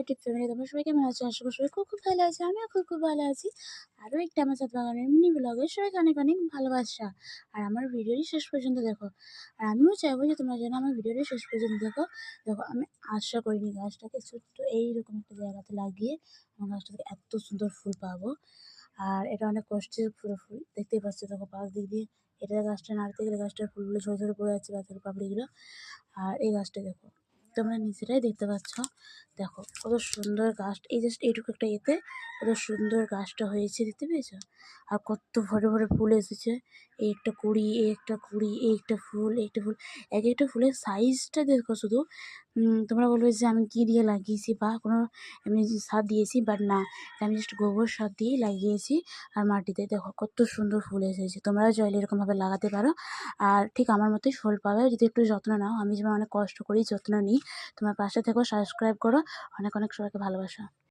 YouTube family, তোমরা সবাই কেমন আছো? আশা করি সবাই খুব, খুব ভালো আছে। আমিও খুব, খুব ভালো আছি। আরও একটা আমার ছাদ বাগানের মিনি ব্লগে সবাইকে অনেক, অনেক ভালোবাসা। আর আমার ভিডিওটি শেষ পর্যন্ত দেখো। আর আমিও চাইবো যে তোমরা যেন আমার ভিডিওটি শেষ পর্যন্ত দেখো। দেখো, আমি আশা করিনি গাছটাকে ছোট্ট এইরকম একটা জায়গাতে লাগিয়ে আমার গাছটা থেকে এত সুন্দর ফুল পাবো। আর এটা অনেক কষ্টের পুরো ফুল। দেখতেই পাচ্ছ, দেখো পাশ দিক দিয়ে এটা গাছটা নাড়তে গেলে গাছটার ফুলগুলো ঝরে, ঝরে পড়ে যাচ্ছে, গাছের পাপড়িগুলো। আর এই গাছটা দেখো, তোমরা নিজেরাই দেখতে পাচ্ছ। দেখো কত সুন্দর গাছ, এই জাস্ট এইটুকু একটা এতে কত সুন্দর গাছটা হয়েছে, দেখতে পেয়েছো? আর কত ভরে ভরে ফুল এসেছে। এই একটা কুড়ি, এই একটা কুড়ি, এই একটা ফুল, এই একটা ফুল। এক একটা ফুলের সাইজটা দেখো শুধু। তোমরা বলবে যে আমি কী দিয়ে লাগিয়েছি বা কোনো এমনি যে সার দিয়েছি, বাট না, আমি জাস্ট গোবর সার দিয়েই লাগিয়েছি। আর মাটিতে দেখো কত সুন্দর ফুল এসেছে। তোমরাও চাইলে এরকমভাবে লাগাতে পারো। আর ঠিক আমার মতোই ফুল পাবে যদি একটু যত্ন নাও। আমি যেমন অনেক কষ্ট করেই যত্ন নিই। তোমার পাশে থেকো, সাবস্ক্রাইব করো। অনেক, অনেক সবাইকে ভালোবাসা।